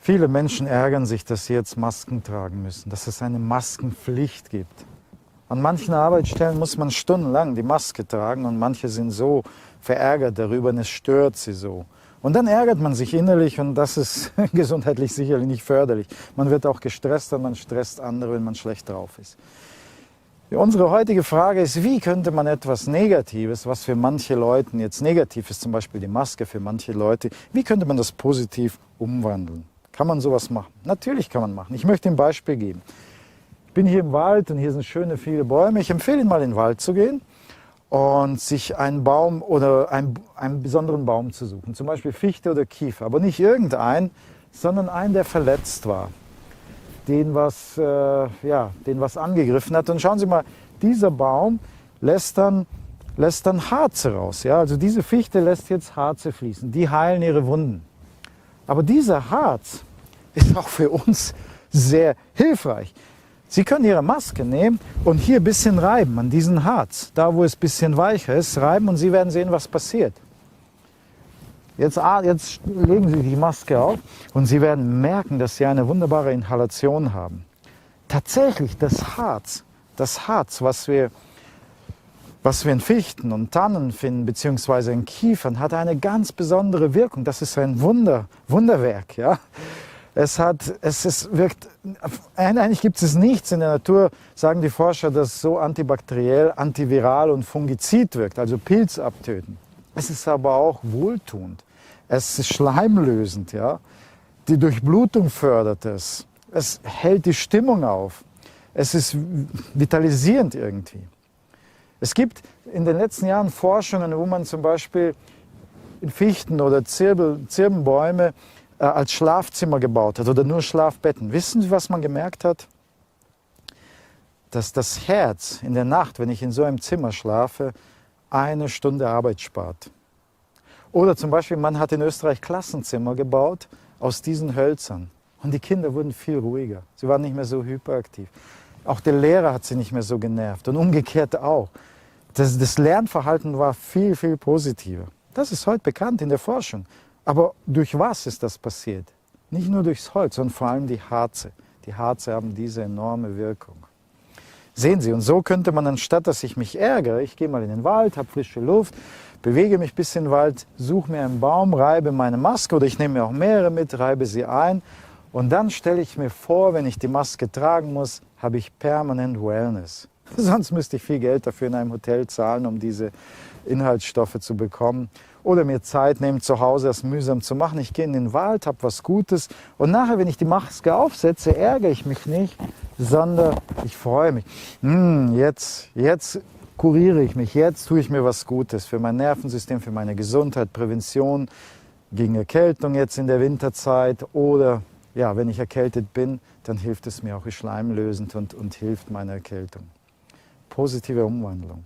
Viele Menschen ärgern sich, dass sie jetzt Masken tragen müssen, dass es eine Maskenpflicht gibt. An manchen Arbeitsstellen muss man stundenlang die Maske tragen und manche sind so verärgert darüber und es stört sie so. Und dann ärgert man sich innerlich und das ist gesundheitlich sicherlich nicht förderlich. Man wird auch gestresst und man stresst andere, wenn man schlecht drauf ist. Unsere heutige Frage ist, wie könnte man etwas Negatives, was für manche Leute jetzt negativ ist, zum Beispiel die Maske für manche Leute, wie könnte man das positiv umwandeln? Kann man sowas machen? Natürlich kann man machen. Ich möchte ein Beispiel geben. Ich bin hier im Wald und hier sind schöne viele Bäume. Ich empfehle Ihnen mal in den Wald zu gehen und sich einen Baum oder einen besonderen Baum zu suchen. Zum Beispiel Fichte oder Kiefer. Aber nicht irgendeinen, sondern einen, der verletzt war. Den was angegriffen hat. Und schauen Sie mal, dieser Baum lässt dann Harze raus. Ja? Also diese Fichte lässt jetzt Harze fließen. Die heilen ihre Wunden. Aber dieser Harz ist auch für uns sehr hilfreich. Sie können Ihre Maske nehmen und hier ein bisschen reiben an diesen Harz. Da, wo es ein bisschen weicher ist, reiben und Sie werden sehen, was passiert. Jetzt legen Sie die Maske auf und Sie werden merken, dass Sie eine wunderbare Inhalation haben. Tatsächlich, das Harz, was wir in Fichten und Tannen finden, beziehungsweise in Kiefern, hat eine ganz besondere Wirkung. Das ist ein Wunderwerk. Ja? Eigentlich gibt es nichts in der Natur, sagen die Forscher, das so antibakteriell, antiviral und fungizid wirkt, also Pilz abtöten. Es ist aber auch wohltuend. Es ist schleimlösend, ja. Die Durchblutung fördert es. Es hält die Stimmung auf. Es ist vitalisierend irgendwie. Es gibt in den letzten Jahren Forschungen, wo man zum Beispiel Fichten oder Zirbenbäume als Schlafzimmer gebaut hat oder nur Schlafbetten. Wissen Sie, was man gemerkt hat? Dass das Herz in der Nacht, wenn ich in so einem Zimmer schlafe, 1 Stunde Arbeit spart. Oder zum Beispiel, man hat in Österreich Klassenzimmer gebaut aus diesen Hölzern. Und die Kinder wurden viel ruhiger. Sie waren nicht mehr so hyperaktiv. Auch der Lehrer hat sie nicht mehr so genervt. Und umgekehrt auch. Das Lernverhalten war viel, viel positiver. Das ist heute bekannt in der Forschung. Aber durch was ist das passiert? Nicht nur durchs Holz, sondern vor allem die Harze. Die Harze haben diese enorme Wirkung. Sehen Sie, und so könnte man, anstatt dass ich mich ärgere, ich gehe mal in den Wald, habe frische Luft, bewege mich ein bisschen im Wald, suche mir einen Baum, reibe meine Maske oder ich nehme mir auch mehrere mit, reibe sie ein und dann stelle ich mir vor, wenn ich die Maske tragen muss, habe ich permanent Wellness. Sonst müsste ich viel Geld dafür in einem Hotel zahlen, um diese Inhaltsstoffe zu bekommen oder mir Zeit nehmen, zu Hause das mühsam zu machen. Ich gehe in den Wald, habe was Gutes und nachher, wenn ich die Maske aufsetze, ärgere ich mich nicht, sondern ich freue mich. Jetzt kuriere ich mich, jetzt tue ich mir was Gutes für mein Nervensystem, für meine Gesundheit, Prävention gegen Erkältung jetzt in der Winterzeit oder ja, wenn ich erkältet bin, dann hilft es mir auch schleimlösend und hilft meiner Erkältung. Positive Umwandlung.